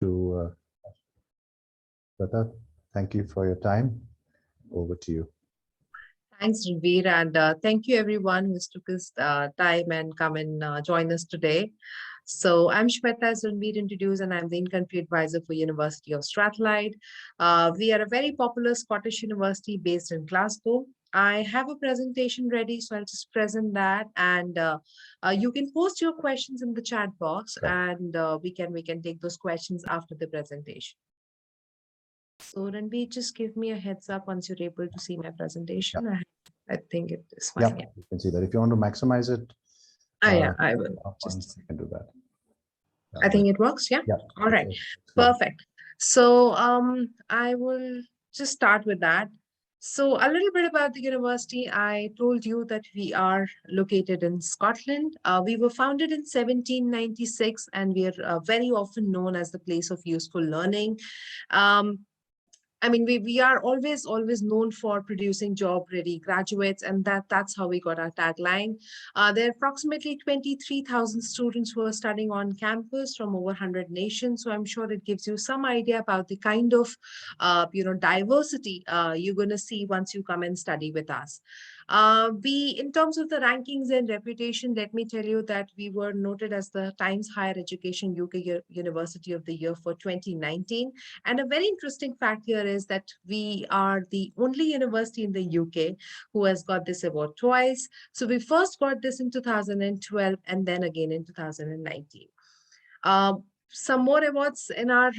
to Shweta. Thank you for your time. Over to you. Thanks, Ranveer, and thank you everyone who's took his time and come and join us today. So I'm Shweta, as Ranveer introduced, and I'm the in-country advisor for University of Strathclyde. We are a very popular Scottish university based in Glasgow. I have a presentation ready, so I'll just present that, and you can post your questions in the chat box, and we can take those questions after the presentation. So Ranveer, just give me a heads up once you're able to see my presentation. Yeah. I think it is fine. Yeah, you can see that. If you want to maximize it, yeah, I will. You can do that. I think it works. Yeah. Yeah. All right. Perfect. So I will just start with that. So a little bit about the university. I told you that we are located in Scotland. We were founded in 1796, and we are very often known as the place of useful learning. I mean, we are always known for producing job-ready graduates, and that's how we got our tagline. There are approximately 23,000 students who are studying on campus from over 100 nations. So I'm sure it gives you some idea about the kind of, diversity you're going to see once you come and study with us. In terms of the rankings and reputation, let me tell you that we were noted as the Times Higher Education UK University of the Year for 2019. And a very interesting fact here is that we are the only university in the UK who has got this award twice. So we first got this in 2012 and then again in 2019. Some more awards in our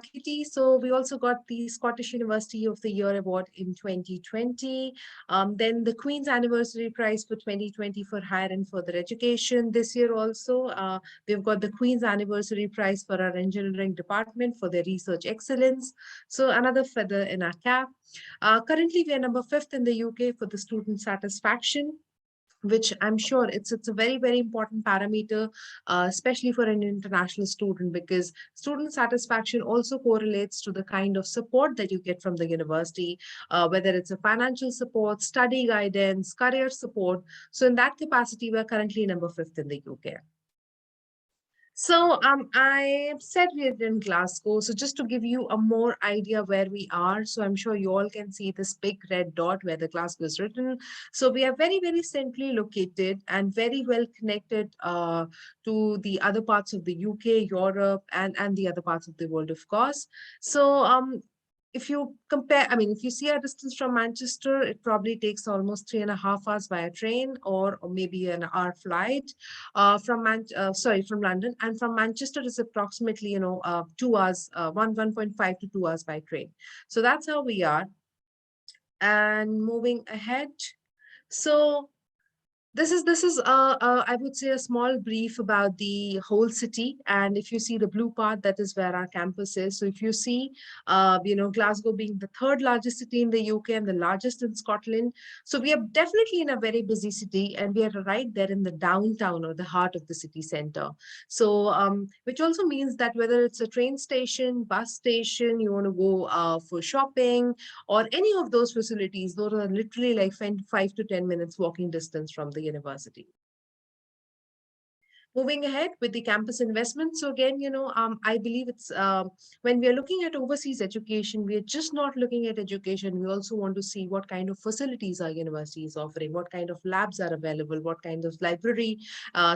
kitty. So we also got the Scottish University of the Year award in 2020. Then the Queen's Anniversary Prize for 2020 for higher and further education. This year also, we've got the Queen's Anniversary Prize for our engineering department for their research excellence. So another feather in our cap. Currently, we are number 5th in the UK for the student satisfaction, which I'm sure it's a very, very important parameter, especially for an international student, because student satisfaction also correlates to the kind of support that you get from the university, whether it's a financial support, study guidance, career support. So in that capacity, we're currently number 5th in the UK. So I said we're in Glasgow. So just to give you a more idea where we are, so I'm sure you all can see this big red dot where the Glasgow is written. So we are very, very centrally located and very well connected to the other parts of the UK, Europe, and the other parts of the world, of course. So if you compare, I mean, if you see a distance from Manchester, it probably takes almost 3.5 hours by a train, or maybe an hour flight from London. And from Manchester is approximately, 2 hours, 1.5 to 2 hours by train. So that's how we are. And moving ahead. So this is I would say a small brief about the whole city. And if you see the blue part, that is where our campus is. So if you see, Glasgow being the 3rd largest city in the UK and the largest in Scotland. So we are definitely in a very busy city, and we are right there in the downtown or the heart of the city center. So which also means that whether it's a train station, bus station, you want to go for shopping, or any of those facilities, those are literally like 5 to 10 minutes walking distance from the university. Moving ahead with the campus investment. So again, I believe it's when we are looking at overseas education, we are just not looking at education. We also want to see what kind of facilities our university is offering, what kind of labs are available, what kind of library,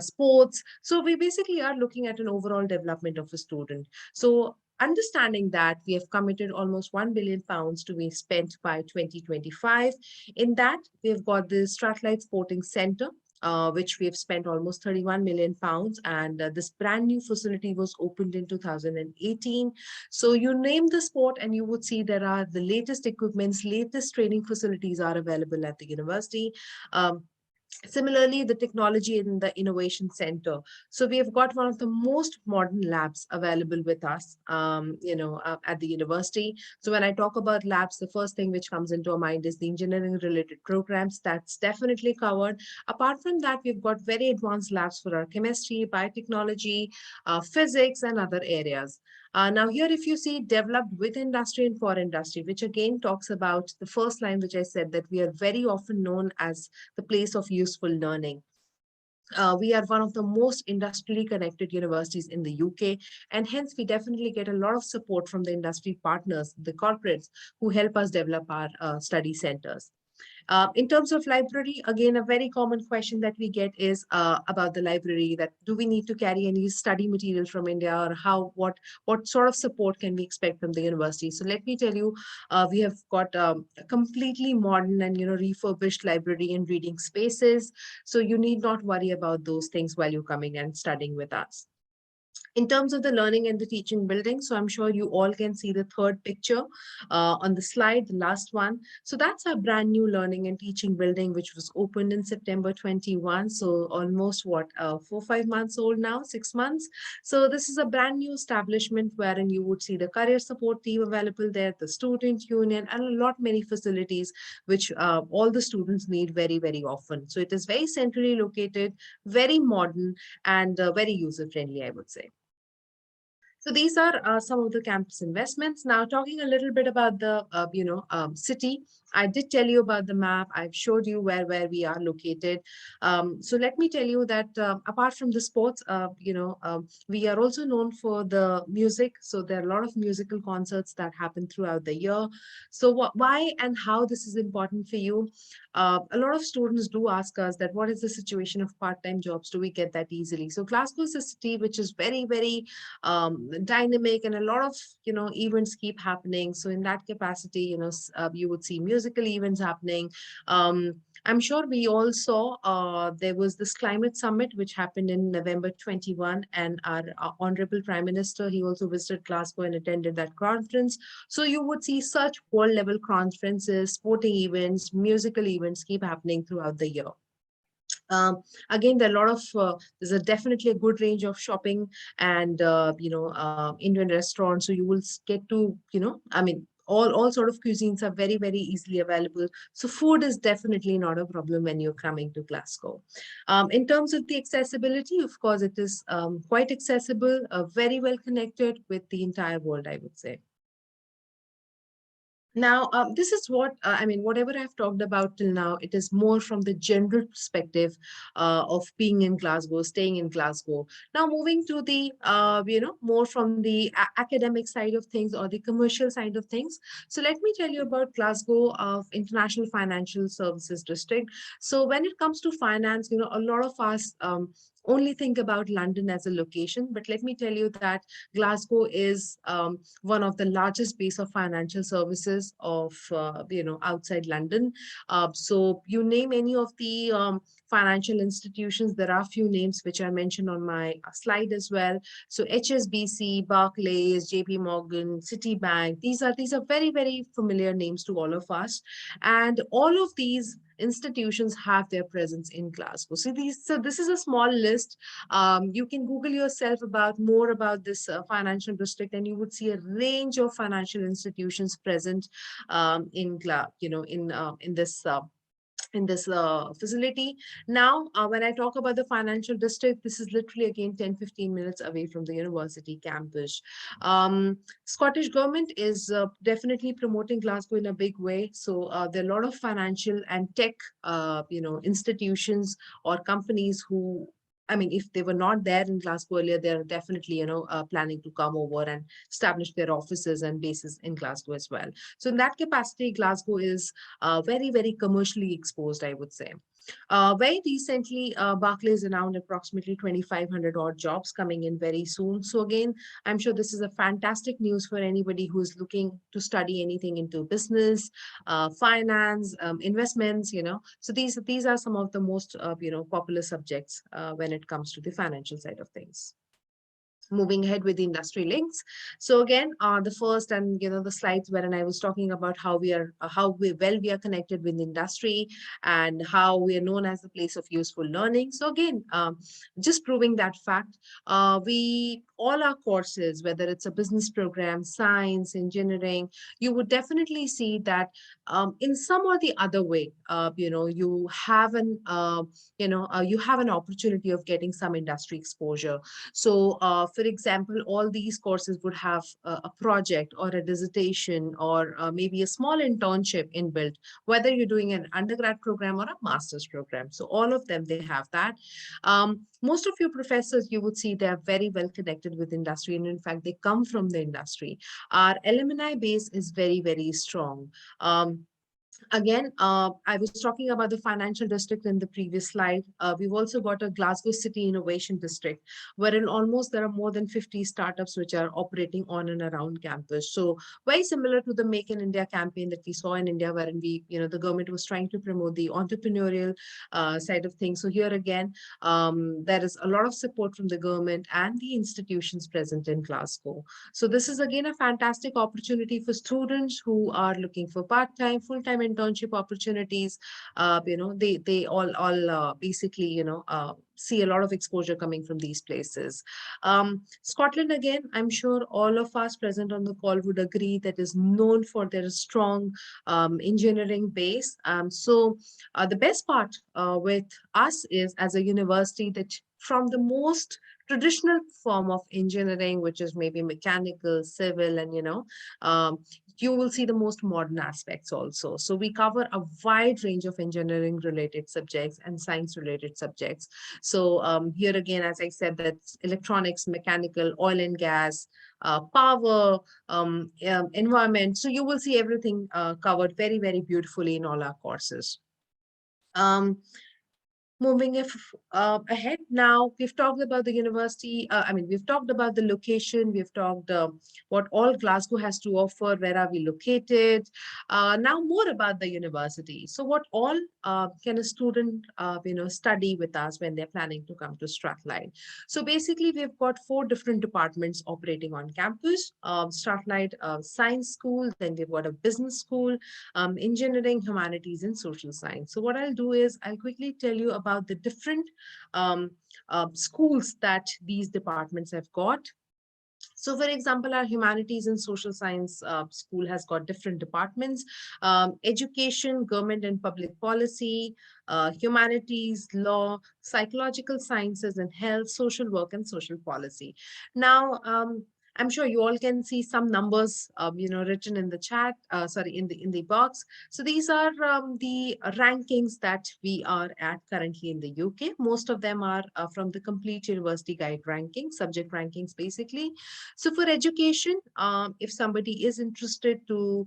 sports. So we basically are looking at an overall development of a student. So understanding that, we have committed almost £1 billion to be spent by 2025. In that, we've got the Strathclyde Sporting Centre, which we have spent almost £31 million. And this brand new facility was opened in 2018. So you name the sport and you would see there are the latest equipments, latest training facilities are available at the university. Similarly, the technology in the innovation center. So we have got one of the most modern labs available with us, at the university. So when I talk about labs, the first thing which comes into our mind is the engineering related programs. That's definitely covered. Apart from that, we've got very advanced labs for our chemistry, biotechnology, physics, and other areas. Now here, if you see developed with industry and for industry, which again talks about the first line, which I said that we are very often known as the place of useful learning. We are one of the most industrially connected universities in the UK, and hence we definitely get a lot of support from the industry partners, the corporates who help us develop our study centers. In terms of library, again, a very common question that we get is about the library, that do we need to carry any study materials from India, or what sort of support can we expect from the university? So let me tell you, we have got a completely modern and refurbished library and reading spaces. So you need not worry about those things while you're coming and studying with us. In terms of the learning and the teaching building, so I'm sure you all can see the third picture on the slide, the last one. So that's our brand new learning and teaching building, which was opened in September 21. So almost 4-5 months old now, 6 months. So this is a brand new establishment wherein you would see the career support team available there, the student union, and a lot many facilities which all the students need very, very often. So it is very centrally located, very modern, and very user friendly, I would say. So these are some of the campus investments. Now, talking a little bit about the city, I did tell you about the map. I've showed you where we are located. So let me tell you that apart from the sports, we are also known for the music. So there are a lot of musical concerts that happen throughout the year. So why and how this is important for you? A lot of students do ask us that what is the situation of part-time jobs? Do we get that easily? So Glasgow is a city which is very, very dynamic, and a lot of events keep happening. So in that capacity, you would see musical events happening. I'm sure we all saw there was this climate summit which happened in November 21, and our honorable prime minister, he also visited Glasgow and attended that conference. So you would see such world level conferences, sporting events, musical events keep happening throughout the year. Again, there are a lot of there's a definitely a good range of shopping and Indian restaurants. So you will get to I mean all sort of cuisines are very, very easily available. So food is definitely not a problem when you're coming to Glasgow. In terms of the accessibility, of course, it is quite accessible, very well connected with the entire world, I would say. Now, this is what whatever I've talked about till now, it is more from the general perspective of being in Glasgow, staying in Glasgow. Now, moving to the, more from the academic side of things or the commercial side of things. So let me tell you about Glasgow of International Financial Services District. So when it comes to finance, a lot of us only think about London as a location, but let me tell you that Glasgow is one of the largest base of financial services of outside London. So you name any of the financial institutions, there are a few names which I mentioned on my slide as well. So HSBC, Barclays, JP Morgan, Citibank, these are very, very familiar names to all of us, and all of these institutions have their presence in Glasgow. So this is a small list. You can Google yourself about more about this financial district, and you would see a range of financial institutions present in this facility. Now, when I talk about the financial district, this is literally again 10-15 minutes away from the university campus. Scottish government is definitely promoting Glasgow in a big way. So there are a lot of financial and tech, institutions or companies who, if they were not there in Glasgow earlier, they're definitely, planning to come over and establish their offices and bases in Glasgow as well. So in that capacity, Glasgow is very, very commercially exposed, I would say. Very recently, Barclays announced approximately 2,500 odd jobs coming in very soon. So again, I'm sure this is a fantastic news for anybody who is looking to study anything into business, finance, investments. So these are some of the most popular subjects when it comes to the financial side of things. Moving ahead with the industry links. So again, the first and the slides wherein I was talking about how we are we are connected with the industry and how we are known as the place of useful learning. So again, just proving that fact, we all our courses, whether it's a business program, science, engineering, you would definitely see that in some or the other way, you have an opportunity of getting some industry exposure. So, for example, all these courses would have a project or a dissertation or maybe a small internship inbuilt, whether you're doing an undergrad program or a master's program. So all of them, they have that. Most of your professors, you would see they are very well connected with industry. And in fact, they come from the industry. Our alumni base is very, very strong. Again, I was talking about the financial district in the previous slide. We've also got a Glasgow City Innovation District, wherein almost there are more than 50 startups which are operating on and around campus. So very similar to the Make in India campaign that we saw in India, wherein the government was trying to promote the entrepreneurial side of things. So here again, there is a lot of support from the government and the institutions present in Glasgow. So this is again a fantastic opportunity for students who are looking for part-time, full-time internship opportunities. They all basically see a lot of exposure coming from these places. Scotland, again, I'm sure all of us present on the call would agree that is known for their strong engineering base. So the best part with us is, as a university, that from the most traditional form of engineering, which is maybe mechanical, civil, and um, you will see the most modern aspects also. So we cover a wide range of engineering related subjects and science related subjects. So here again, as I said, that's electronics, mechanical, oil and gas, power, environment. So you will see everything covered very, very beautifully in all our courses. Moving ahead now, we've talked about the university. We've talked about the location. We've talked what all Glasgow has to offer. Where are we located? Now more about the university. So what all can a student, study with us when they're planning to come to Strathclyde? So basically, we've got 4 different departments operating on campus. Strathclyde Science School, then we've got a business school, engineering, humanities, and social science. So what I'll do is I'll quickly tell you about the different schools that these departments have got. So, for example, our humanities and social science school has got different departments: education, government and public policy, humanities, law, psychological sciences and health, social work, and social policy. Now, I'm sure you all can see some numbers, written in the chat, in the box. So these are the rankings that we are at currently in the UK. Most of them are from the Complete University Guide ranking, subject rankings, basically. So for education, if somebody is interested to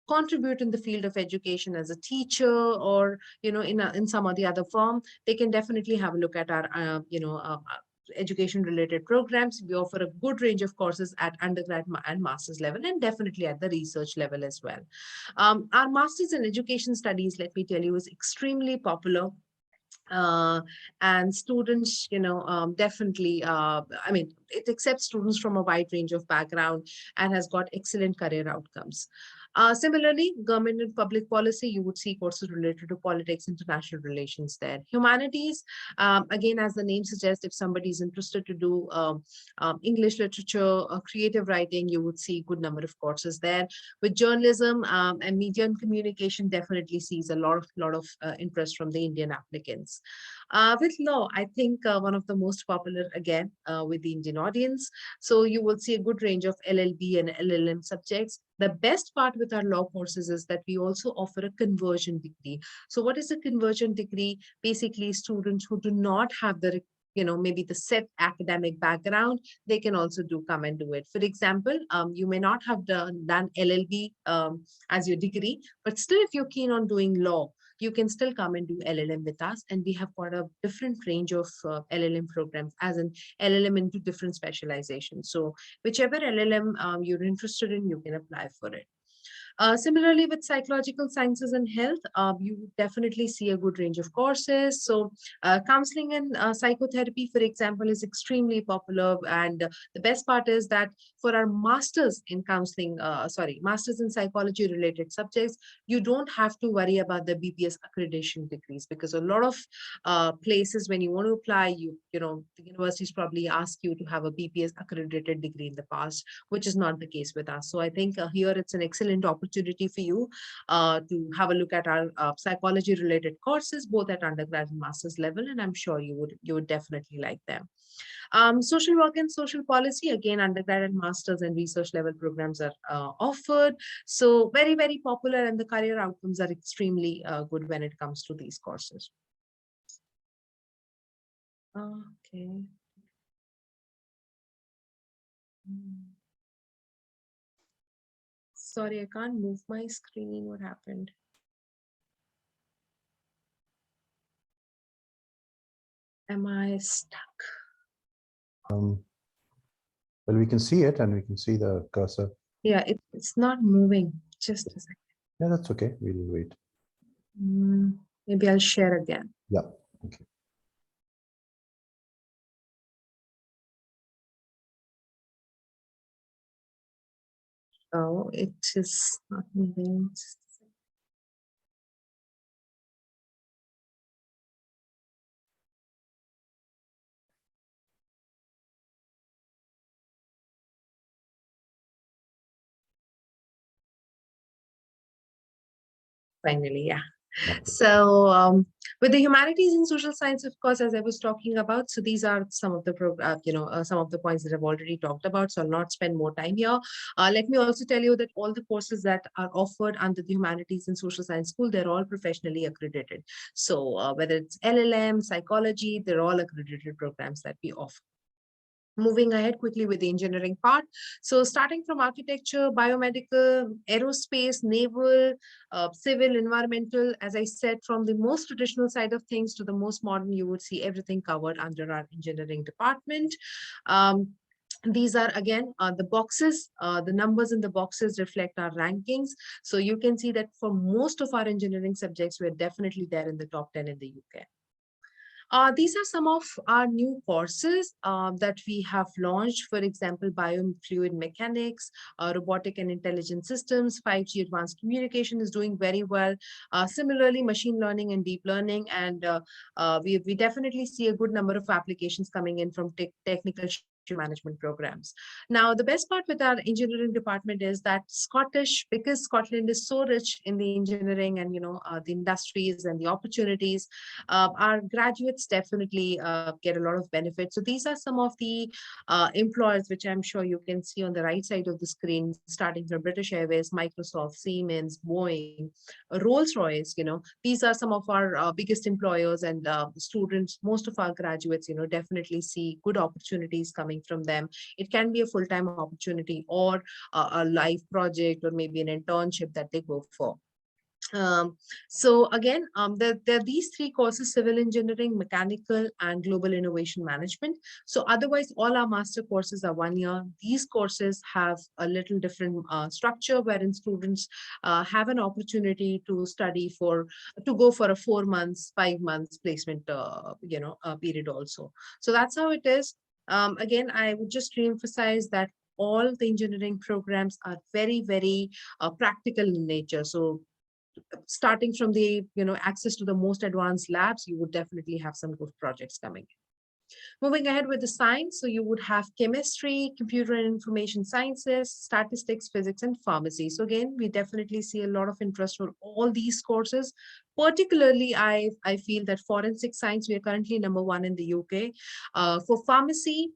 contribute in the field of education as a teacher or in some or the other form, they can definitely have a look at our education related programs. We offer a good range of courses at undergrad and master's level, and definitely at the research level as well. Our master's in education studies, let me tell you, is extremely popular. uh, and students, definitely, it accepts students from a wide range of background and has got excellent career outcomes. Similarly, government and public policy, you would see courses related to politics, international relations there. Humanities, again, as the name suggests, if somebody is interested to do English literature, creative writing, you would see a good number of courses there. With journalism and media and communication, definitely sees a lot of interest from the Indian applicants. With law, I think one of the most popular again with the Indian audience. So you will see a good range of LLB and LLM subjects. The best part with our law courses is that we also offer a conversion degree. So what is a conversion degree? Basically, students who do not have the maybe the set academic background, they can also come and do it. For example, you may not have done LLB as your degree, but still if you're keen on doing law, you can still come and do LLM with us. And we have got a different range of LLM programs, as in LLM into different specializations. So whichever LLM you're interested in, you can apply for it. Similarly, with psychological sciences and health, you definitely see a good range of courses. So, counseling and psychotherapy, for example, is extremely popular. And the best part is that for our masters in counseling, masters in psychology related subjects, you don't have to worry about the BPS accreditation degrees, because a lot of places, when you want to apply, the universities probably ask you to have a BPS accredited degree in the past, which is not the case with us. So I think here it's an excellent opportunity for you to have a look at our psychology related courses, both at undergrad and master's level, and I'm sure you would definitely like them. Social work and social policy, again, undergrad and master's and research level programs are offered. So very, very popular, and the career outcomes are extremely good when it comes to these courses. Okay. Sorry, I can't move my screen. What happened? Am I stuck? Well, we can see it and we can see the cursor. Yeah, it's not moving. Just a second. Yeah, that's okay. We'll wait. Maybe I'll share again. Yeah, okay. Oh, it is not moving. Finally, yeah. So with the humanities and social science, of course, as I was talking about, so these are some of the some of the points that I've already talked about. So I'll not spend more time here. Let me also tell you that all the courses that are offered under the humanities and social science school, they're all professionally accredited. So whether it's LLM, psychology, they're all accredited programs that we offer. Moving ahead quickly with the engineering part. So starting from architecture, biomedical, aerospace, naval, civil, environmental, as I said, from the most traditional side of things to the most modern, you would see everything covered under our engineering department. These are again the boxes, the numbers in the boxes reflect our rankings. So you can see that for most of our engineering subjects, we're definitely there in the top 10 in the UK. These are some of our new courses that we have launched. For example, biofluid mechanics, robotic and intelligent systems, 5G advanced communication is doing very well. Similarly, machine learning and deep learning. And we definitely see a good number of applications coming in from technical management programs. Now, the best part with our engineering department is that because Scotland is so rich in the engineering and the industries and the opportunities, our graduates definitely get a lot of benefits. So these are some of the employers, which I'm sure you can see on the right side of the screen, starting from British Airways, Microsoft, Siemens, Boeing, Rolls-Royce. These are some of our biggest employers, and students, most of our graduates, definitely see good opportunities coming from them. It can be a full-time opportunity or a live project or maybe an internship that they go for. So again, there are these three courses: civil engineering, mechanical, and global innovation management. So otherwise, all our master courses are 1 year. These courses have a little different structure, wherein students have an opportunity to go for a 4 months, 5 months placement, period also. So that's how it is. Again, I would just reemphasize that all the engineering programs are very, very practical in nature. So starting from the access to the most advanced labs, you would definitely have some good projects coming. Moving ahead with the science, so you would have chemistry, computer and information sciences, statistics, physics, and pharmacy. So again, we definitely see a lot of interest for all these courses. Particularly, I feel that forensic science, we are currently #1 in the UK. For pharmacy,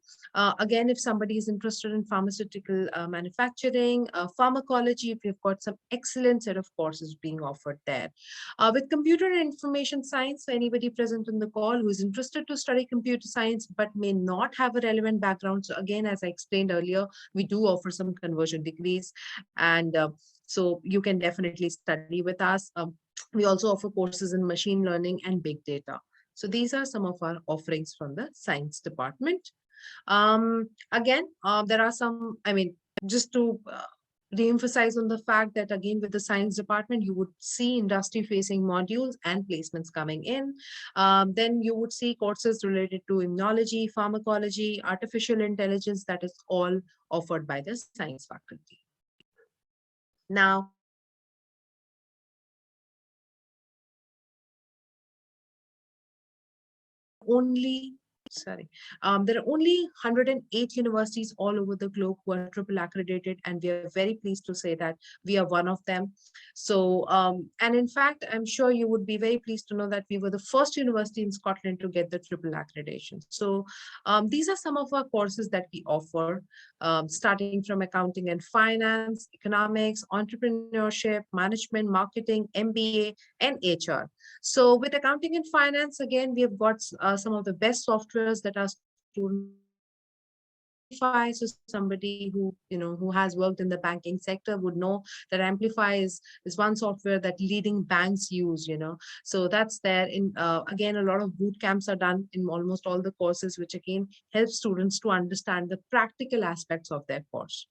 again, if somebody is interested in pharmaceutical manufacturing, pharmacology, we've got some excellent set of courses being offered there. With computer and information science, so anybody present on the call who is interested to study computer science but may not have a relevant background. So again, as I explained earlier, we do offer some conversion degrees, and so you can definitely study with us. We also offer courses in machine learning and big data. So these are some of our offerings from the science department. Again, there are some, just to re-emphasize on the fact that again with the science department you would see industry facing modules and placements coming in. Then you would see courses related to immunology, pharmacology, artificial intelligence, that is all offered by the science faculty. Now, only there are only 108 universities all over the globe who are triple accredited, and we are very pleased to say that we are one of them. So, and in fact, I'm sure you would be very pleased to know that we were the first university in Scotland to get the triple accreditation. So, these are some of our courses that we offer, starting from accounting and finance, economics, entrepreneurship, management, marketing, MBA, and HR. So with accounting and finance, again, we have got some of the best softwares that our students Amplify. So somebody who who has worked in the banking sector would know that Amplify is one software that leading banks use. So that's there. In again, a lot of boot camps are done in almost all the courses, which again helps students to understand the practical aspects of their course.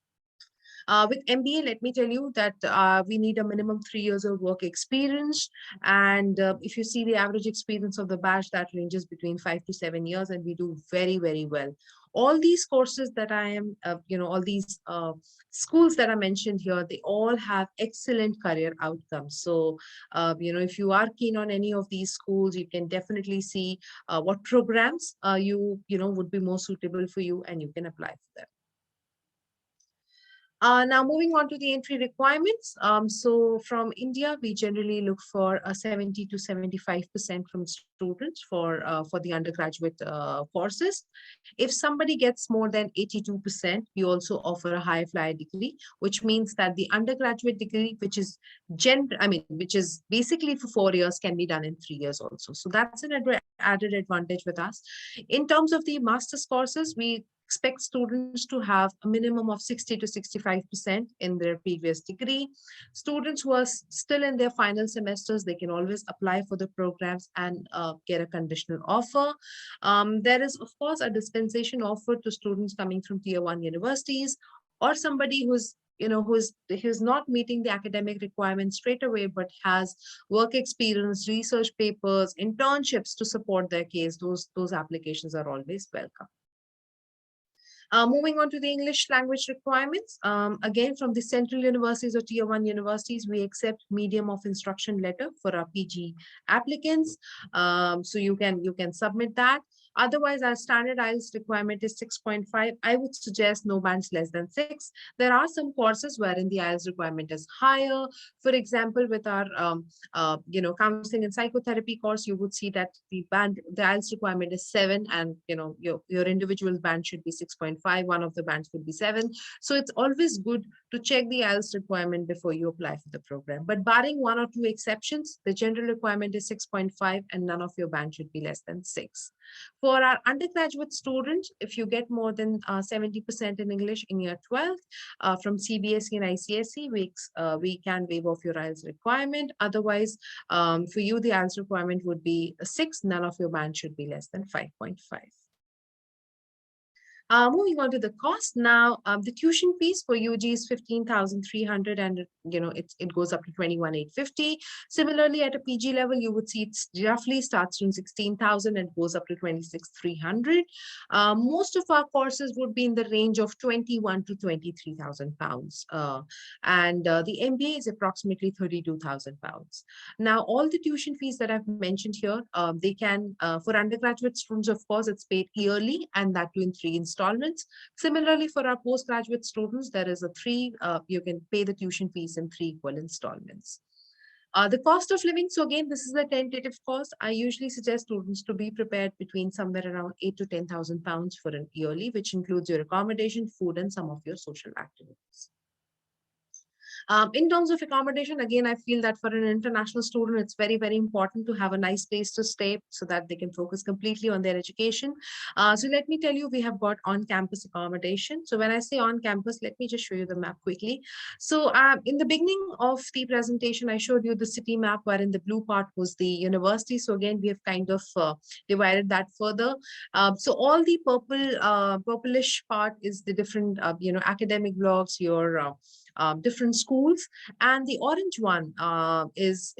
With MBA, let me tell you that we need a minimum 3 years of work experience. And if you see the average experience of the batch, that ranges between 5 to 7 years, and we do very, very well. All these courses that I am, all these schools that I mentioned here, they all have excellent career outcomes. So, if you are keen on any of these schools, you can definitely see what programs would be more suitable for you, and you can apply for them. Now moving on to the entry requirements. So from India, we generally look for a 70 to 75% from students for the undergraduate courses. If somebody gets more than 82%, we also offer a high flyer degree, which means that the undergraduate degree, which is which is basically for 4 years, can be done in 3 years also. So that's an added advantage with us. In terms of the master's courses, we expect students to have a minimum of 60 to 65% in their previous degree. Students who are still in their final semesters, they can always apply for the programs and get a conditional offer. There is, of course, a dispensation offered to students coming from tier 1 universities, or somebody who's not meeting the academic requirements straight away, but has work experience, research papers, internships to support their case. Those applications are always welcome. Moving on to the English language requirements. Again, from the central universities or tier 1 universities, we accept medium of instruction letter for our PG applicants. So you can submit that. Otherwise, our standard IELTS requirement is 6.5. I would suggest no bands less than 6. There are some courses wherein the IELTS requirement is higher. For example, with our counseling and psychotherapy course, you would see that the IELTS requirement is 7, and your individual band should be 6.5. One of the bands could be 7. So it's always good to check the IELTS requirement before you apply for the program. But barring 1 or 2 exceptions, the general requirement is 6.5, and none of your band should be less than 6. For our undergraduate students, if you get more than 70% in English in year 12 from CBSE and ICSE, we can waive off your IELTS requirement. Otherwise, for you, the IELTS requirement would be 6. None of your band should be less than 5.5. Moving on to the cost now, the tuition fees for UG is 15,300, and it goes up to 21,850. Similarly, at a PG level, you would see it roughly starts from 16,000 and goes up to 26,300. Most of our courses would be in the range of 21 to 23,000 pounds, and the MBA is approximately 32,000 pounds. Now, all the tuition fees that I've mentioned here, they can for undergraduate students, of course, it's paid yearly, and that too in 3 installments. Similarly, for our postgraduate students, there is you can pay the tuition fees in 3 equal installments. The cost of living, so again, this is a tentative cost. I usually suggest students to be prepared between somewhere around 8 to 10,000 pounds for an yearly, which includes your accommodation, food, and some of your social activities. In terms of accommodation, again, I feel that for an international student, it's very, very important to have a nice place to stay so that they can focus completely on their education. So let me tell you, we have got on-campus accommodation. So when I say on-campus, let me just show you the map quickly. So in the beginning of the presentation, I showed you the city map wherein the blue part was the university. So again, we have kind of divided that further. So all the purplish part is the different, academic blocks, your different schools, and the orange one is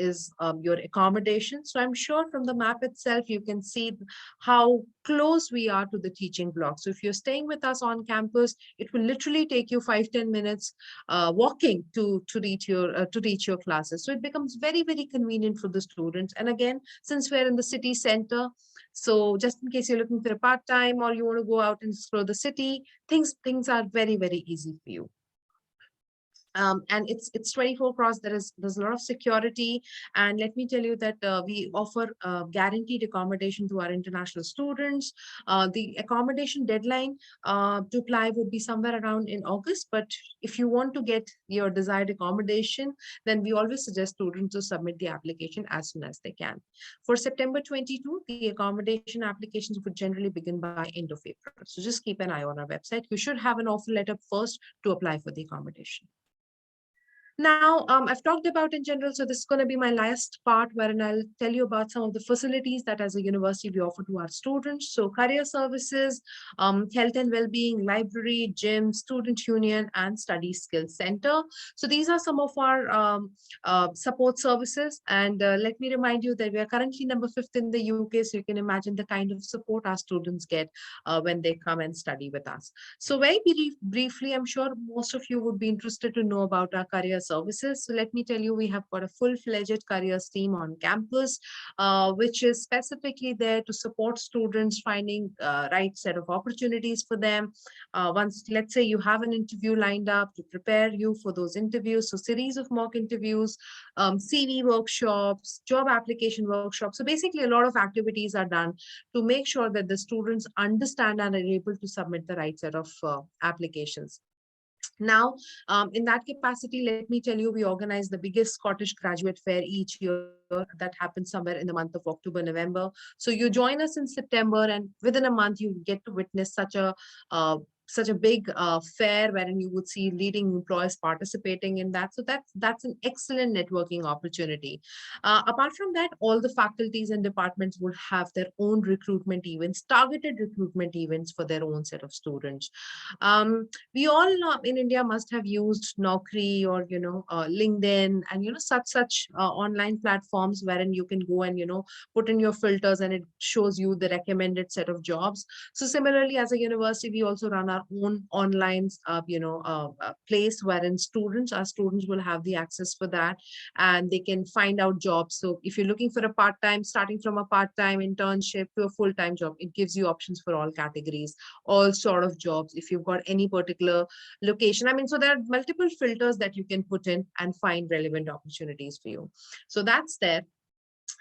your accommodation. So I'm sure from the map itself, you can see how close we are to the teaching block. So if you're staying with us on campus, it will literally take you 5-10 minutes walking to reach your classes. So it becomes very, very convenient for the students. And again, since we're in the city center, so just in case you're looking for a part-time or you want to go out and explore the city, things are very, very easy for you. And it's 24 cross. There's a lot of security, and let me tell you that we offer guaranteed accommodation to our international students. The accommodation deadline to apply would be somewhere around in August, but if you want to get your desired accommodation, then we always suggest students to submit the application as soon as they can. For September 22, the accommodation applications would generally begin by end of April. So just keep an eye on our website. You should have an offer letter first to apply for the accommodation. Now, I've talked about in general, so this is going to be my last part wherein I'll tell you about some of the facilities that as a university we offer to our students. So career services, health and well-being, library, gym, student union, and study skills center. So these are some of our support services. And let me remind you that we are currently number 5th in the UK. So you can imagine the kind of support our students get when they come and study with us. So very briefly, I'm sure most of you would be interested to know about our career services. So let me tell you, we have got a full-fledged careers team on campus, which is specifically there to support students finding right set of opportunities for them. Once, let's say you have an interview lined up, to prepare you for those interviews. So series of mock interviews, CV workshops, job application workshops. So basically a lot of activities are done to make sure that the students understand and are able to submit the right set of applications. Now, in that capacity, let me tell you, we organize the biggest Scottish graduate fair each year that happens somewhere in the month of October, November. So you join us in September, and within a month, you get to witness such a big fair wherein you would see leading employers participating in that. So that's an excellent networking opportunity. Apart from that, all the faculties and departments would have their own recruitment events, targeted recruitment events for their own set of students. We all in India must have used Naukri or LinkedIn and such online platforms wherein you can go and put in your filters and it shows you the recommended set of jobs. So similarly, as a university, we also run our own online place wherein our students will have the access for that and they can find out jobs. So if you're looking for a part-time, starting from a part-time internship to a full-time job, it gives you options for all categories, all sort of jobs. If you've got any particular location, so there are multiple filters that you can put in and find relevant opportunities for you. So that's there.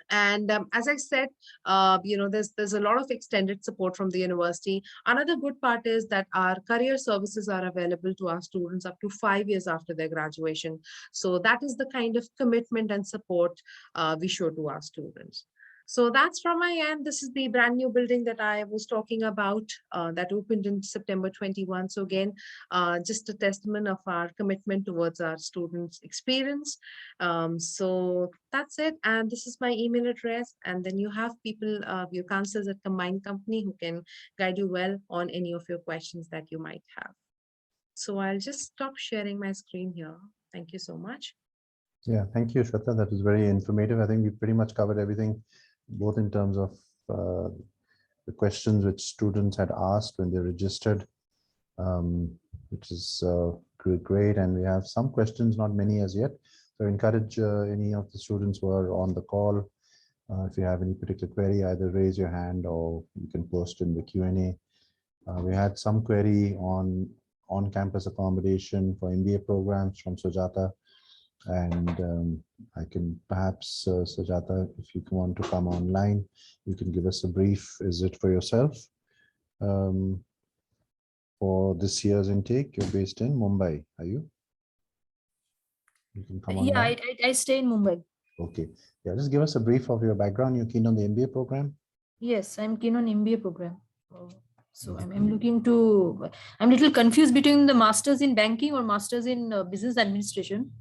And as I said, there's a lot of extended support from the university. Another good part is that our career services are available to our students up to 5 years after their graduation. So that is the kind of commitment and support we show to our students. So that's from my end. This is the brand new building that I was talking about that opened in September 21. So again, just a testament of our commitment towards our students' experience. So that's it. And this is my email address. And then you have people, your counselors at Combined Company who can guide you well on any of your questions that you might have. So I'll just stop sharing my screen here. Thank you so much. Yeah, thank you, Shweta. That was very informative. I think we pretty much covered everything, both in terms of the questions which students had asked when they registered, which is great. And we have some questions, not many as yet. So I encourage any of the students who are on the call, if you have any particular query, either raise your hand or you can post in the Q&A. We had some query on-campus accommodation for MBA programs from Sujata. And I can perhaps, Sujata, if you want to come online, you can give us a brief. Is it for yourself? For this year's intake, you're based in Mumbai, are you? You can come Yeah, online. I stay in Mumbai. Okay. Yeah, just give us a brief of your background. You're keen on the MBA program? Yes, I'm keen on MBA program. So Mhm. I'm looking to, I'm a little confused between the masters in banking or masters in business administration,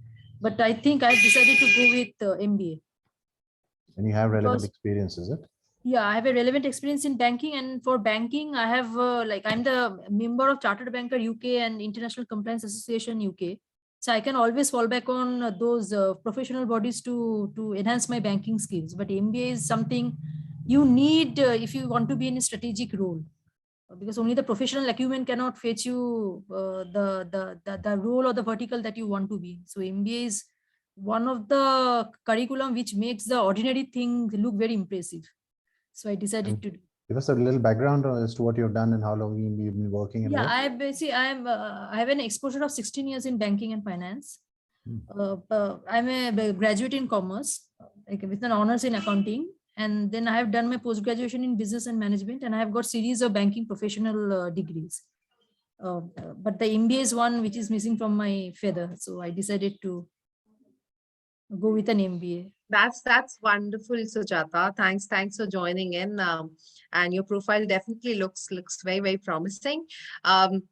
but I think I've decided to go with MBA And you have relevant because experience, is it? yeah, I have a relevant experience in banking, and for banking, I have like I'm the member of Chartered Banker UK and International Compliance Association UK. So I can always fall back on those professional bodies to enhance my banking skills. But MBA is something you need if you want to be in a strategic role, because only the professional acumen cannot fetch you the role or the vertical that you want to be. So MBA is one of the curriculum which makes the ordinary thing look very impressive. So I decided And to do. give us a little background as to what you've done and how long you've been working and Yeah, where. I basically I have an exposure of 16 years in banking and finance. Hmm. I'm a graduate in commerce, like with an honors in accounting, and then I have done my post graduation in business and management, and I have got series of banking professional degrees. But the MBA is one which is missing from my feather, so I decided to go with an MBA. That's wonderful, Sujata. Thanks for joining in. And your profile definitely looks very promising. Um,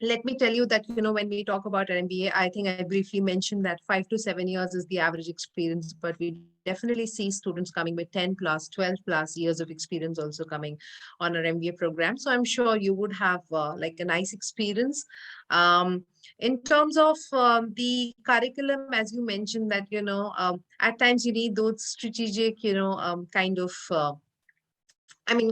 Let me tell you that, when we talk about an MBA, I think I briefly mentioned that 5 to 7 years is the average experience, but we definitely see students coming with 10 plus, 12 plus years of experience also coming on our MBA program. So I'm sure you would have like a nice experience. In terms of the curriculum, as you mentioned that, at times you need those strategic,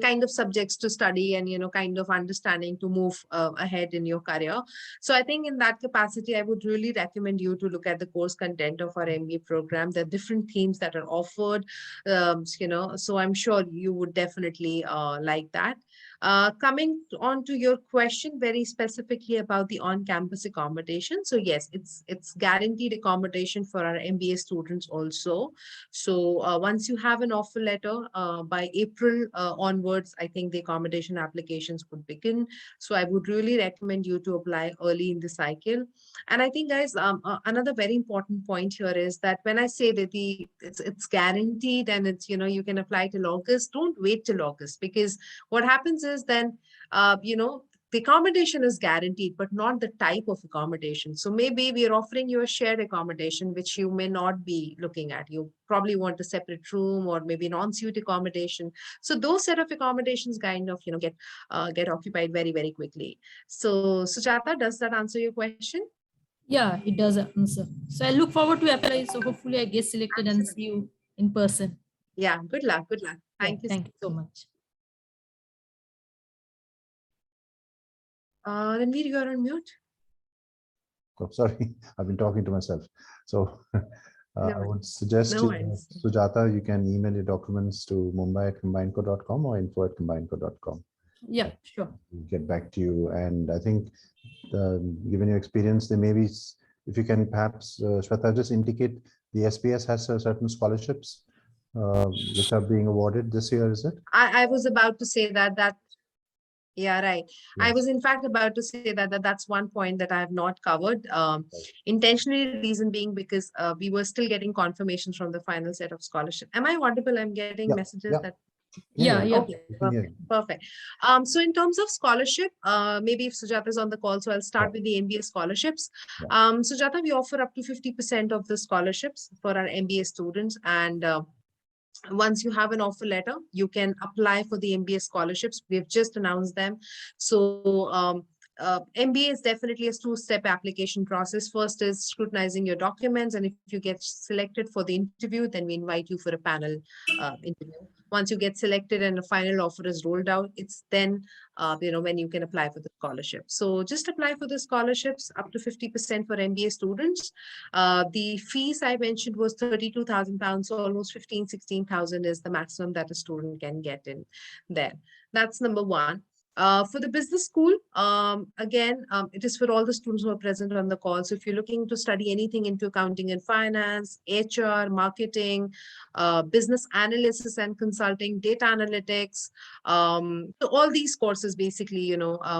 kind of subjects to study and, kind of understanding to move ahead in your career. So I think in that capacity, I would really recommend you to look at the course content of our MBA program. There are different themes that are offered, so I'm sure you would definitely like that. Coming on to your question very specifically about the on-campus accommodation. So yes, it's guaranteed accommodation for our MBA students also. So once you have an offer letter by April onwards, I think the accommodation applications would begin. So I would really recommend you to apply early in the cycle. And I think, guys, another very important point here is that when I say that it's guaranteed and it's you can apply till August, don't wait till August, because what happens is then the accommodation is guaranteed, but not the type of accommodation. So maybe we are offering you a shared accommodation, which you may not be looking at. You probably want a separate room or maybe an ensuite accommodation. So those set of accommodations kind of, get occupied very quickly. So Sujata, does that answer your question? Yeah, it does answer. So I look forward to apply. So hopefully I get selected and see Absolutely. you in person. Yeah, good luck. Good luck. Yeah, Thank you. thank you so much. Ranveer, you are on mute. Oh, sorry, I've been talking to myself. So No I would worries. suggest No you, worries. Sujata, you can email your documents to mumbai@combinedco.com or info@combinedco.com. Yeah, sure. We'll get back to you. And I think, given your experience, there may be, if you can perhaps, Shweta, just indicate the SPS has certain scholarships which are being awarded this year, is it? I was about to say that. Yeah, right. I Yes. was in fact about to say that's one point that I have not covered. Right. Intentionally, reason being because we were still getting confirmations from the final set of scholarship. Am I audible? I'm getting Yeah, messages yeah, that. yeah, Yeah, yeah. yeah. Okay, We can hear perfect, you. perfect. So in terms of scholarship, maybe if Sujata is on the call, so I'll start Yeah, with the MBA scholarships. yeah. Sujata, we offer up to 50% of the scholarships for our MBA students, and once you have an offer letter, you can apply for the MBA scholarships. We've just announced them. So MBA is definitely a two-step application process. First is scrutinizing your documents, and if you get selected for the interview, then we invite you for a panel interview. Once you get selected and the final offer is rolled out, it's then when you can apply for the scholarship. So just apply for the scholarships up to 50% for MBA students. The fees I mentioned was 32,000 pounds, so almost 15, 16,000 is the maximum that a student can get in there. That's number one. For the business school, again, it is for all the students who are present on the call. So if you're looking to study anything into accounting and finance, HR, marketing, business analysis and consulting, data analytics, so all these courses basically,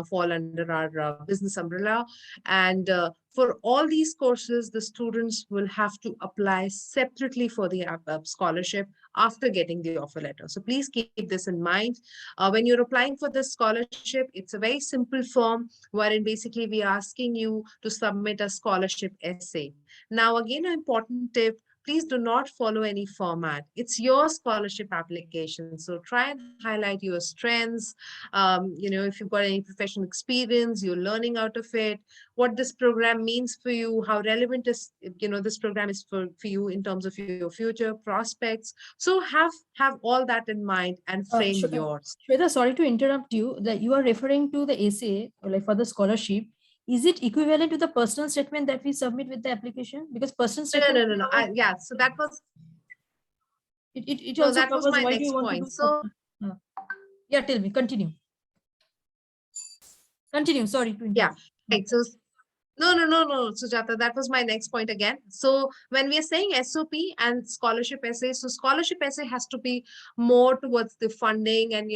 fall under our business umbrella. And For all these courses, the students will have to apply separately for the scholarship after getting the offer letter. So please keep this in mind. When you're applying for this scholarship, it's a very simple form wherein basically we are asking you to submit a scholarship essay. Now, again, an important tip, please do not follow any format. It's your scholarship application. So try and highlight your strengths. If you've got any professional experience, you're learning out of it, what this program means for you, how relevant is, this program is for you in terms of your future prospects. So have all that in mind and frame yours. Shweta, sorry to interrupt you. That you are referring to the essay, or like for the scholarship. Is it equivalent to the personal statement that we submit with the application? Because personal statement. No. Yeah. So that was. It No, also that was covers my why do next you want to point. do. So. Yeah, tell me. Continue. Continue. Sorry to interrupt. Yeah. Right. So no, Sujata, that was my next point again. So when we are saying SOP and scholarship essay, so scholarship essay has to be more towards the funding and,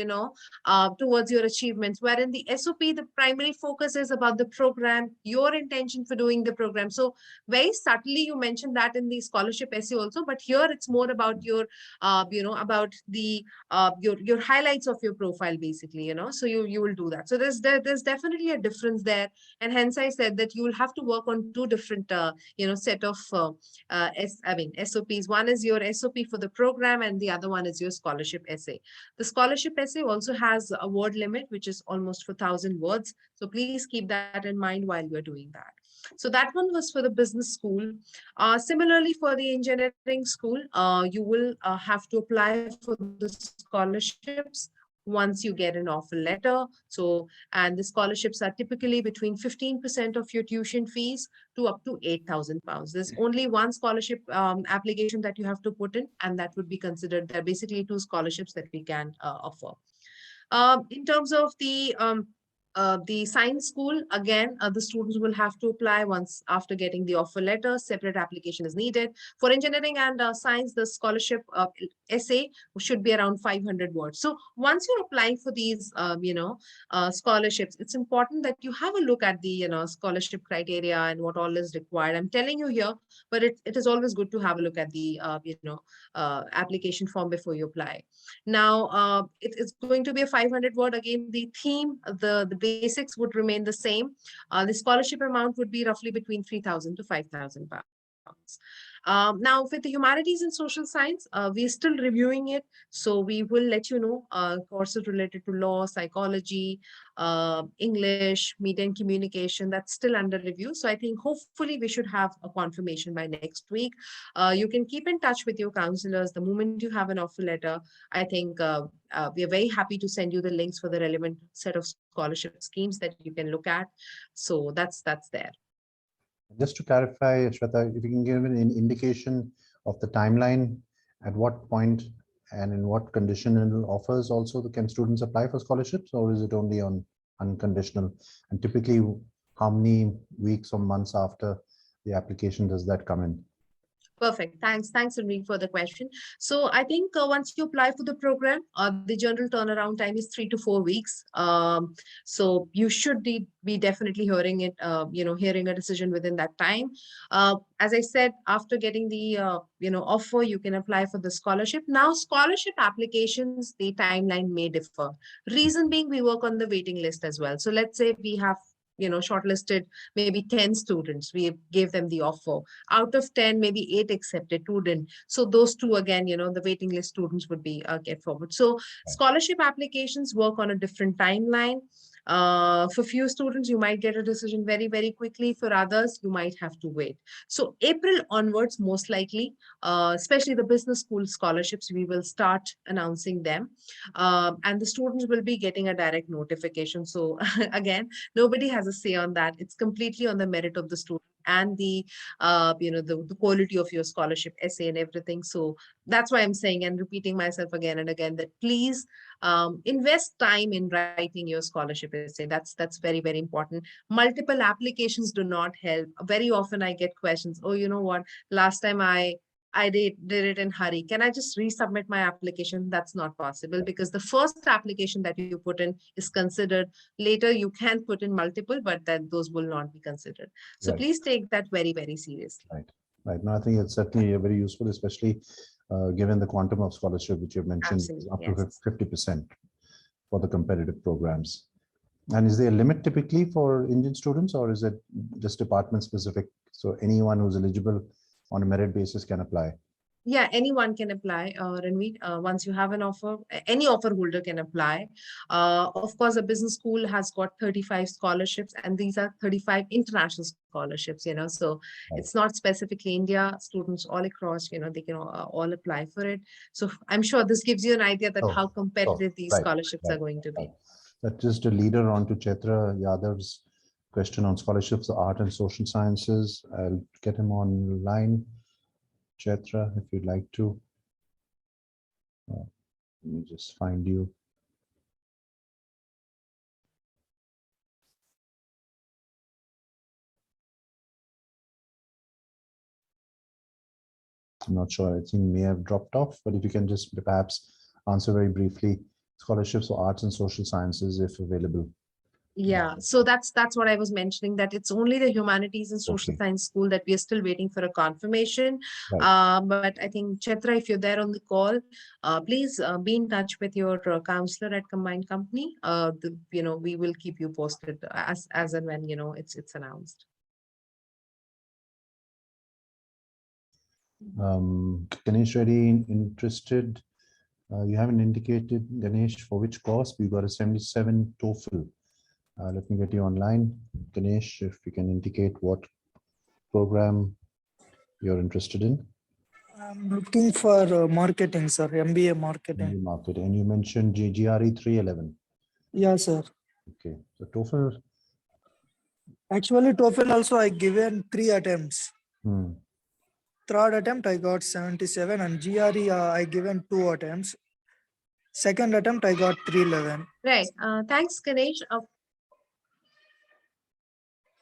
towards your achievements, wherein the SOP, the primary focus is about the program, your intention for doing the program. So very subtly, you mentioned that in the scholarship essay also, but here it's more about your, about the, your highlights of your profile, basically, so you will do that. So there's definitely a difference there. And hence I said that you will have to work on two different, set of, SOPs. One is your SOP for the program and the other one is your scholarship essay. The scholarship essay also has a word limit, which is almost 4,000 words. So please keep that in mind while you're doing that. So that one was for the business school. Similarly, for the engineering school, you will have to apply for the scholarships once you get an offer letter. So, and the scholarships are typically between 15% of your tuition fees to up to £8,000. There's only one scholarship application that you have to put in, and that would be considered. There are basically two scholarships that we can offer. In terms of the science school, again, the students will have to apply once after getting the offer letter. Separate application is needed. For engineering and science, the scholarship essay should be around 500 words. So once you're applying for these, scholarships, it's important that you have a look at the, scholarship criteria and what all is required. I'm telling you here, but it is always good to have a look at the, application form before you apply. Now, it is going to be a 500 word. Again, the theme, the basics would remain the same. The scholarship amount would be roughly between 3,000 to 5,000 pounds. Now, with the humanities and social science, we're still reviewing it. So we will let you know courses related to law, psychology, English, media and communication, that's still under review. So I think hopefully we should have a confirmation by next week. You can keep in touch with your counselors the moment you have an offer letter. I think we are very happy to send you the links for the relevant set of scholarship schemes that you can look at. So that's there. Just to clarify, Shweta, if you can give an indication of the timeline, at what point and in what conditional offers also can students apply for scholarships, or is it only on unconditional? And typically, how many weeks or months after the application does that come in? Perfect. Thanks, Enrique, for the question. So I think once you apply for the program, the general turnaround time is 3 to 4 weeks. So you should be definitely hearing it, hearing a decision within that time. As I said, after getting the, offer, you can apply for the scholarship. Now, scholarship applications, the timeline may differ. Reason being, we work on the waiting list as well. So let's say we have shortlisted maybe 10 students. We gave them the offer. Out of 10, maybe 8 accepted, 2 didn't. So those 2, again, the waiting list students would be get forward. So scholarship applications work on a different timeline. For few students, you might get a decision very, very quickly. For others, you might have to wait. So April onwards, most likely, especially the business school scholarships, we will start announcing them. And the students will be getting a direct notification. So again, nobody has a say on that. It's completely on the merit of the student and the, the quality of your scholarship essay and everything. So that's why I'm saying and repeating myself again and again that please invest time in writing your scholarship essay. That's very, very important. Multiple applications do not help. Very often I get questions. Oh, you know what? Last time I I did it in hurry. Can I just resubmit my application? That's not possible because the first application that you put in is considered. Later, you can put in multiple, but then those will not be considered. So Right. please take that very, very seriously. Right. Right. No, I think it's certainly very useful, especially given the quantum of scholarship which you've mentioned is Absolutely, up yes. to 50% for the competitive programs. And is there a limit typically for Indian students, or is it just department specific? So anyone who's eligible on a merit basis can apply. Yeah, anyone can apply, Ranveer. Once you have an offer, any offer holder can apply. Of course, a business school has got 35 scholarships, and these are 35 international scholarships, so it's not specifically India. Students all across, they can all apply for it. So I'm sure this gives you an idea that how competitive these scholarships are going to be. That just a leader on to Chaitra Yadav's question on scholarships, art and social sciences. I'll get him online. Chaitra, if you'd like to. Let me just find you. I'm not sure, I think may have dropped off, but if you can just perhaps answer very briefly, scholarships for arts and social sciences, if available. Yeah, so that's what I was mentioning, that it's only the humanities and social Okay. science school that we are still waiting for a confirmation. Right. But I think Chaitra, if you're there on the call, please be in touch with your counselor at combined company. We will keep you posted as and when it's announced. Ganesh, Reddy interested? You haven't indicated, Ganesh, for which course. We got a 77 TOEFL. Let me get you online. Ganesh, if you can indicate what program you're interested in. I'm looking for marketing, sir. MBA marketing. Market, and you mentioned GRE 311. Yeah, sir. Okay, so TOEFL. Actually, TOEFL also I given 3 attempts. Third attempt I got 77, and GRE I given 2 attempts. Second attempt I got 311. Right. Thanks, Ganesh.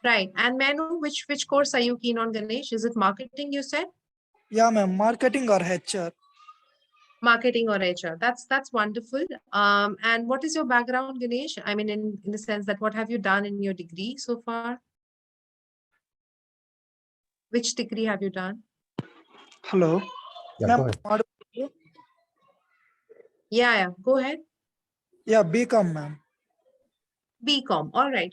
Right. And may I know which course are you keen on, Ganesh? Is it marketing, you said? Yeah, ma'am. Marketing or HR. Marketing or HR. That's wonderful. And what is your background, Ganesh? I mean, in the sense that what have you done in your degree so far? Which degree have you done? Hello. Yeah, go ahead. Yeah, go ahead. Yeah, BCom, ma'am. BCom. All right.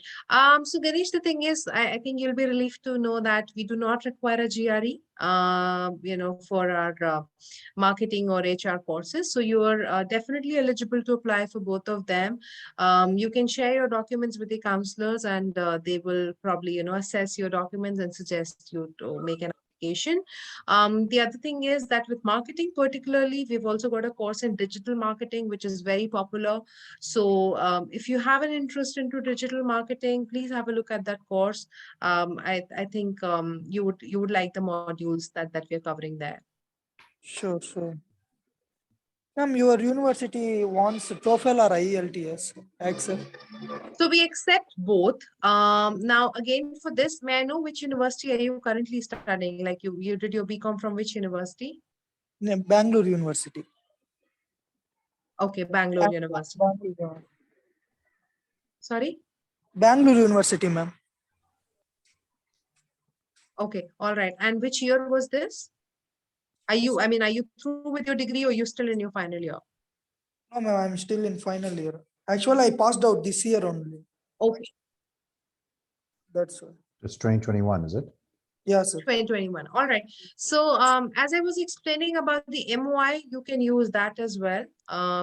So Ganesh, the thing is, I think you'll be relieved to know that we do not require a GRE, for our marketing or HR courses. So you are definitely eligible to apply for both of them. You can share your documents with the counselors, and they will probably, assess your documents and suggest you to make an application. The other thing is that with marketing particularly, we've also got a course in digital marketing, which is very popular. So if you have an interest into digital marketing, please have a look at that course. I think you would like the modules that we are covering there. Sure. Ma'am, your university wants TOEFL or IELTS? Accept. So we accept both. Now again, for this, may I know which university are you currently studying? Like you did your BCom from which university? Bangalore University. Okay, Bangalore University. Sorry? Bangalore University, ma'am. Okay, all right. And which year was this? Are you through with your degree, or you still in your final year? No, ma'am, I'm still in final year. Actually, I passed out this year only. Okay. That's all. It's 2021, is it? Yeah, sir. 2021. All right. So as I was explaining about the MOI, you can use that as well,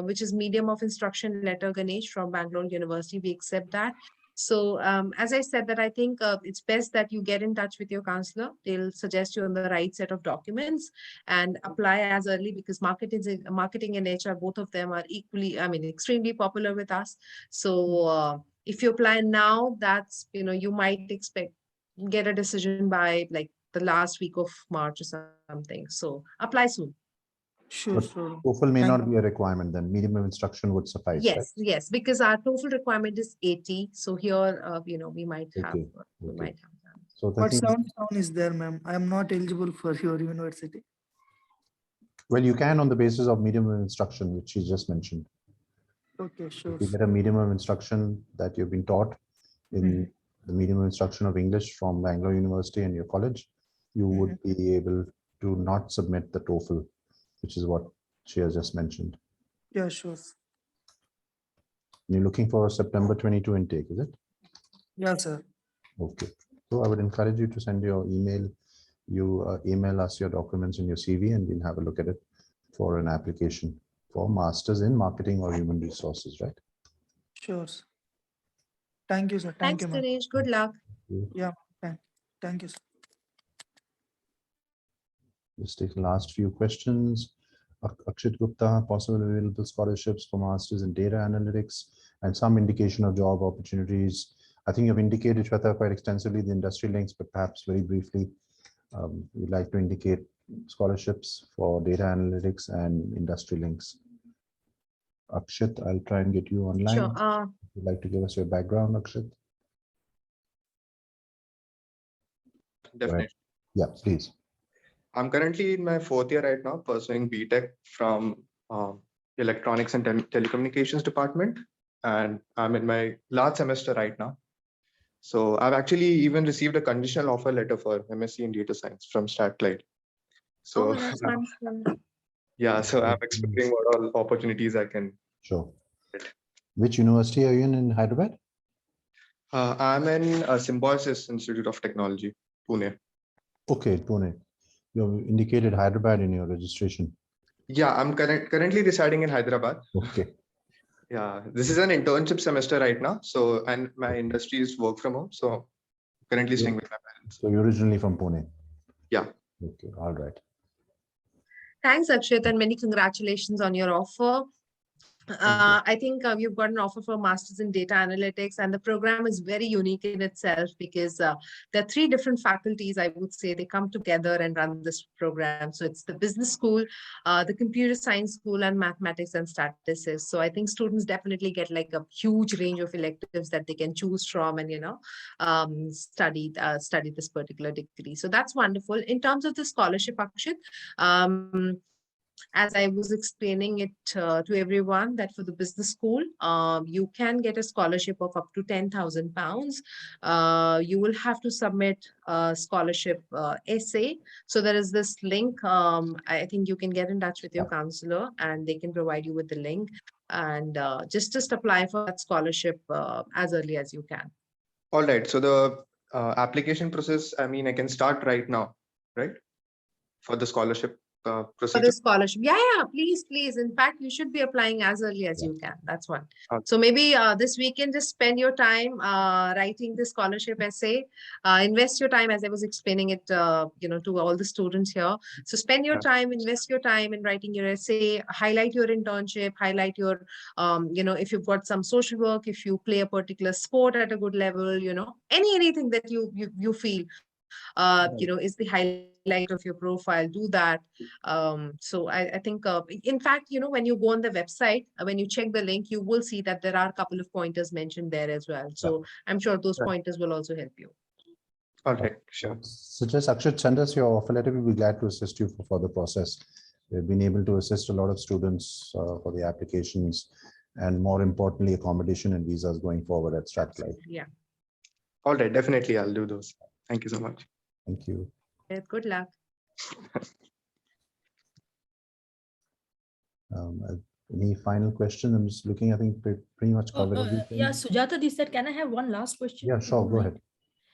which is Medium of Instruction Letter, Ganesh, from Bangalore University. We accept that. So as I said, that I think it's best that you get in touch with your counselor. They'll suggest you on the right set of documents and apply as early, because marketing and HR, both of them are equally, extremely popular with us. So if you apply now, that's, you might get a decision by like the last week of March or something. So apply soon. Sure. TOEFL may not be a requirement, then medium of instruction would suffice. Yes, right? yes, because our TOEFL requirement is 80. So here, we might have. So But 77 is there, ma'am. I am not eligible for your university. Well, you can on the basis of medium of instruction, which she just mentioned. Okay, sure. If you get a medium of instruction that you've been taught in the medium of instruction of English from Bangalore University and your college, you would be able to not submit the TOEFL, which is what she has just mentioned. Yeah, sure. You're looking for a September 22 intake, is it? Yeah, sir. Okay. So I would encourage you to send your email. You email us your documents and your CV, and we'll have a look at it for an application for Masters in Marketing or Human Resources, right? Sure. Sir. Thank you, sir. Thank Thanks, you, ma'am. Dinesh. Good luck. Yeah, thank you, sir. Let's take the last few questions. Akshit Gupta, possible available scholarships for Masters in Data Analytics and some indication of job opportunities. I think you've indicated, Shweta, quite extensively the industry links, but perhaps very briefly, we'd like to indicate scholarships for data analytics and industry links. Akshit, I'll try and get you online. Sure. Would you like to give us your background, Akshit? Definitely. Yeah, please. I'm currently in my 4th year right now, pursuing BTech from Electronics and Telecommunications Department, and I'm in my last semester right now. So I've actually even received a conditional offer letter for MSc in Data Science from Strathclyde. So that's wonderful. yeah, so I'm exploring what all opportunities I can. Sure. Which university are you in Hyderabad? I'm in Symbiosis Institute of Technology, Pune. Okay, Pune. You indicated Hyderabad in your registration. Yeah, I'm currently residing in Hyderabad. Okay. Yeah, this is an internship semester right now. So, and my industry is work from home. So currently staying with my parents. So you're originally from Pune? Yeah. Okay, all right. Thanks, Akshit, and many congratulations on your offer. I think you've got an offer for Masters in Data Analytics, and the program is very unique in itself because there are 3 different faculties, I would say, they come together and run this program. So it's the business school, the computer science school, and mathematics and statistics. So I think students definitely get like a huge range of electives that they can choose from and, study this particular degree. So that's wonderful. In terms of the scholarship, Akshit, as I was explaining it to everyone, that for the business school, you can get a scholarship of up to £10,000. You will have to submit a scholarship essay. So there is this link. I think you can get in touch with your counselor and they can provide you with the link. And just apply for that scholarship as early as you can. All right. So the application process, I mean, I can start right now, right? For the scholarship For procedure. the scholarship. Yeah, please. In fact, you should be applying as early as you can. That's one. Okay. So maybe this weekend, just spend your time writing the scholarship essay. Invest your time, as I was explaining it, to all the students here. So spend your time, invest your time in writing your essay, highlight your internship, highlight your, if you've got some social work, if you play a particular sport at a good level, anything that you feel, is the highlight of your profile, do that. So I think, in fact, when you go on the website, when you check the link, you will see that there are a couple of pointers mentioned there as well. So I'm sure those pointers will also help you. All right, sure. Suggest Akshit, send us your offer letter. We'll be glad to assist you for the process. We've been able to assist a lot of students for the applications and more importantly, accommodation and visas going forward at Strathclyde. Yeah. All right, definitely I'll do those. Thank you so much. Thank you. Good luck. Any final questions? I'm just looking, I think pretty much covered everything. Yeah, Sujata, this said, can I have one last question? Yeah, sure, go ahead.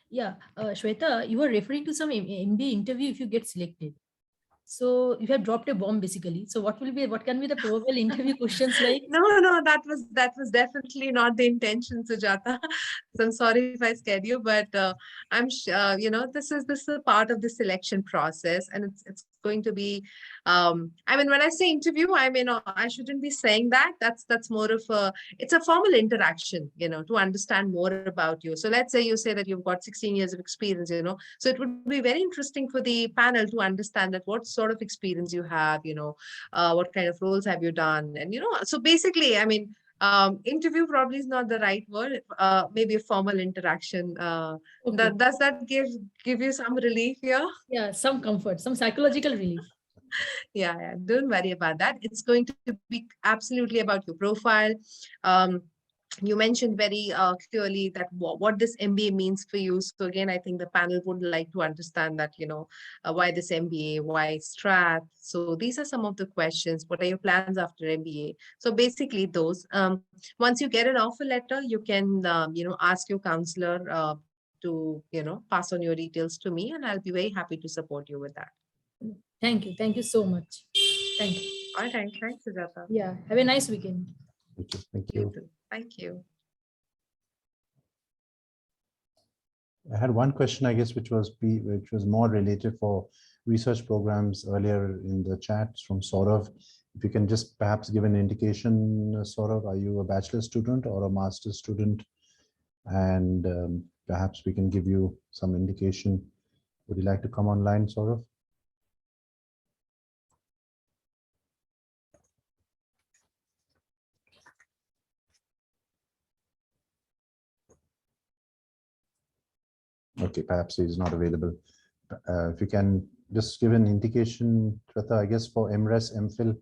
Yeah, Shweta, you were referring to some MBA interview if you get selected. So you have dropped a bomb basically. So what can be the probable interview questions like? No, that was definitely not the intention, Sujata. So I'm sorry if I scared you, but I'm sure, this is a part of the selection process, and it's going to be, I mean, when I say interview, I mean, I shouldn't be saying that. That's more of it's a formal interaction, to understand more about you. So let's say you say that you've got 16 years of experience, so it would be very interesting for the panel to understand that what sort of experience you have, what kind of roles have you done, and so basically, I mean, interview probably is not the right word. Maybe a formal interaction. Okay. Does that give you some relief here? Yeah, some comfort, some psychological relief. Yeah, don't worry about that. It's going to be absolutely about your profile. You mentioned very clearly that what this MBA means for you. So again, I think the panel would like to understand that, why this MBA, why Strath. So these are some of the questions. What are your plans after MBA? So basically those, once you get an offer letter, you can, ask your counselor to, pass on your details to me, and I'll be very happy to support you with that. Thank you. Thank you so much. Thank you. All right. Thanks, Sujata. Yeah. Have a nice weekend. Thank You you. too. Thank you. I had one question, I guess, which was more related for research programs earlier in the chats from Saurav. If you can just perhaps give an indication, Saurav, are you a bachelor student or a master's student? And perhaps we can give you some indication. Would you like to come online, Saurav? Okay, perhaps he's not available. If you can just give an indication, Shweta, I guess for MRes, MPhil,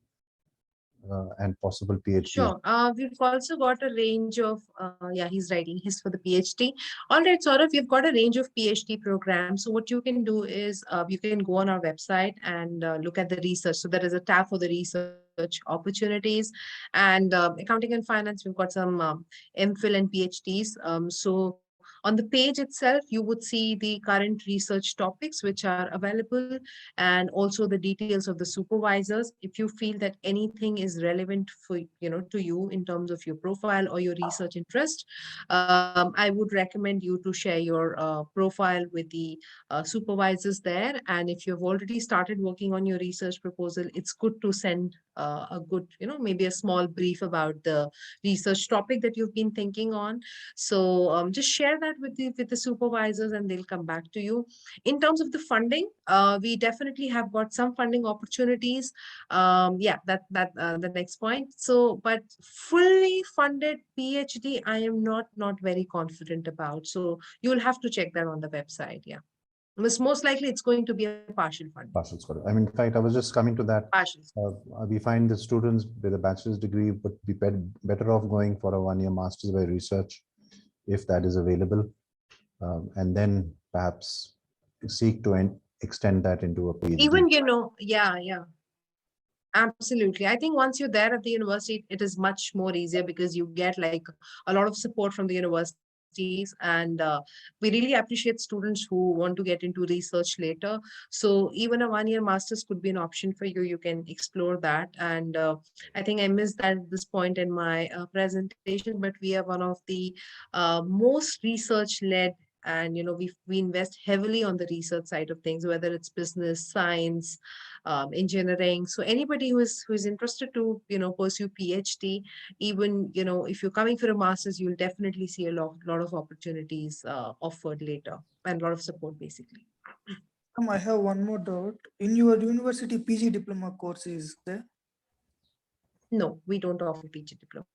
and possible PhD. Sure. We've also got a range of, yeah, he's writing his for the PhD. All right, Saurav, we've got a range of PhD programs. So what you can do is you can go on our website and look at the research. So there is a tab for the research opportunities, and accounting and finance. We've got some MPhil and PhDs. So on the page itself, you would see the current research topics which are available, and also the details of the supervisors. If you feel that anything is relevant for, to you in terms of your profile or your research interest, I would recommend you to share your profile with the supervisors there. And if you've already started working on your research proposal, it's good to send a good, maybe a small brief about the research topic that you've been thinking on. So just share that with the supervisors, and they'll come back to you. In terms of the funding, we definitely have got some funding opportunities. Yeah, that the next point. So, but fully funded PhD, I am not very confident about. So you'll have to check that on the website. Yeah. Most likely it's going to be a partial funding. Partial scholar. I mean, in fact, I was just coming to that. Partial. We find the students with a bachelor's degree would be better off going for a 1-year master's by research, if that is available, and then perhaps seek to extend that into a PhD. Even, yeah. Absolutely. I think once you're there at the university, it is much more easier because you get like a lot of support from the universities, and we really appreciate students who want to get into research later. So even a 1-year master's could be an option for you. You can explore that. And I think I missed that at this point in my presentation, but we are one of the most research-led, and we invest heavily on the research side of things, whether it's business, science, engineering. So anybody who is interested to pursue PhD, even if you're coming for a master's, you'll definitely see a lot of opportunities offered later, and a lot of support basically. I have one more doubt. In your university, PG diploma course is there? No, we don't offer PG diploma.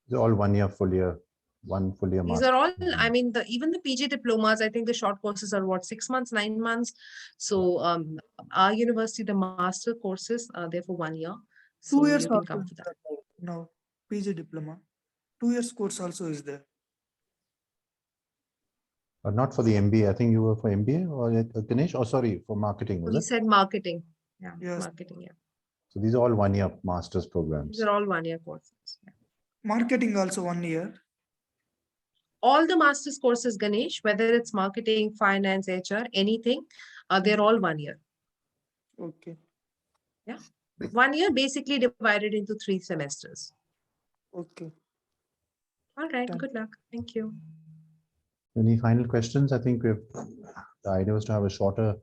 They're all 1-year, full year, full year. These are all, I mean, even the PG diplomas, I think the short courses are what, 6 months, 9 months. So our university, the master courses are there for 1 year. So 2 years you can also come is for that. there now, PG diploma. 2 years course also is there. Not for the MBA. I think you were for MBA or Ganesh, or sorry, for marketing, was We it? said marketing. Yeah, Yes. marketing. Yeah. So these are all 1-year master's programs. These are all 1-year courses. Yeah. Marketing also 1 year. All the master's courses, Ganesh, whether it's marketing, finance, HR, anything, they're all 1 year. Okay. Yeah. 1 year basically divided into 3 semesters. Okay. All right. Done. Good luck. Thank you. Any final questions? I think the idea was to have a shorter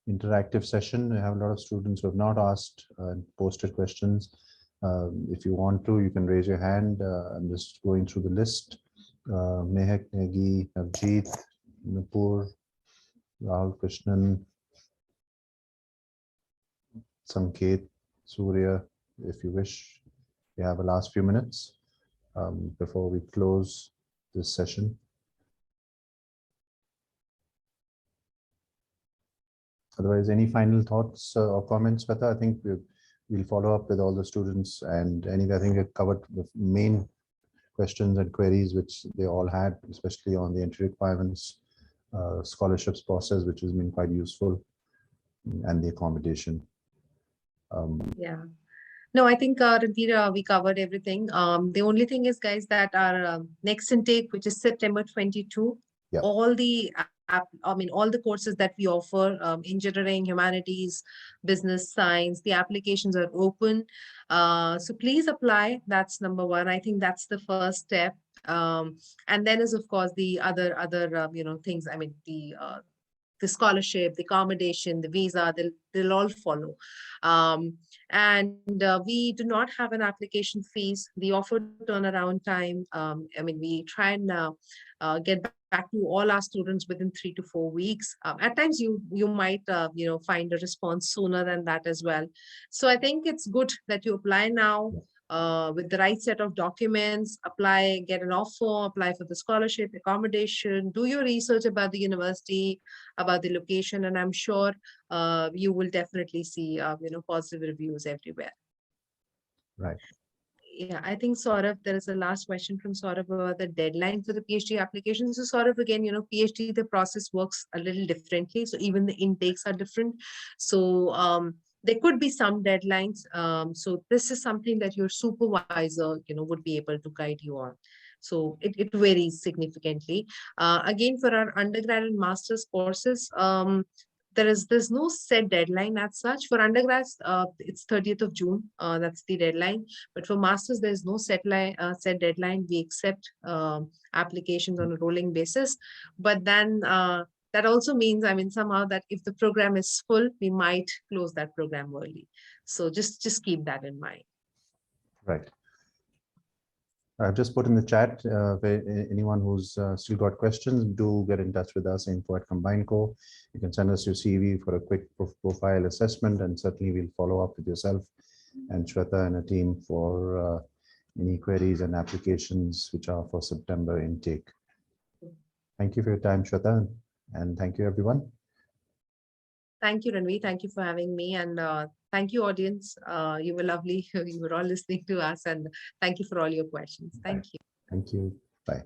interactive session. We have a lot of students who have not asked and posted questions. If you want to, you can raise your hand. I'm just going through the list. Mehak, Negi, Navjeet, Nupur, Rahul Krishnan, Sanket, Surya, if you wish. We have a last few minutes before we close this session. Otherwise, any final thoughts or comments, Shweta? I think we'll follow up with all the students, and anyway, I think we've covered the main questions and queries which they all had, especially on the entry requirements, scholarships process, which has been quite useful, and the accommodation. Yeah. No, I think Ranveer, we covered everything. The only thing is, guys, that our next intake, which is September 22, Yeah. all the all the courses that we offer, engineering, humanities, business, science, the applications are open. So please apply. That's number one. I think that's the first step. And then is of course the other things. I mean the scholarship, the accommodation, the visa, they'll all follow. And we do not have an application fees. The offer turnaround time, I mean, we try and get back to all our students within 3 to 4 weeks. At times you might find a response sooner than that as well. So I think it's good that you apply now. With the right set of documents, apply, get an offer, apply for the scholarship, accommodation, do your research about the university, about the location, and I'm sure you will definitely see positive reviews everywhere. Right. Yeah, I think Saurabh, there is a last question from Saurabh about the deadline for the PhD application. So Saurabh, again, PhD, the process works a little differently. So even the intakes are different. So there could be some deadlines. So this is something that your supervisor, would be able to guide you on. So it varies significantly. Again, for our undergrad and master's courses, there's no set deadline as such. For undergrads, it's 30th of June. That's the deadline. But for masters, there's no set deadline. We accept applications on a rolling basis. But then that also means, I mean, somehow that if the program is full, we might close that program early. So just keep that in mind. Right. I've just put in the chat, where anyone who's still got questions, do get in touch with us, info@CombineCo. You can send us your CV for a quick profile assessment, and certainly we'll follow up with yourself and Shweta and a team for any queries and applications which are for September intake. Thank you for your time, Shweta, and thank you, everyone. Thank you, Ranveer. Thank you for having me. And thank you, audience. You were lovely. You were all listening to us. And thank you for all your questions. Thank you. Thank you. Bye.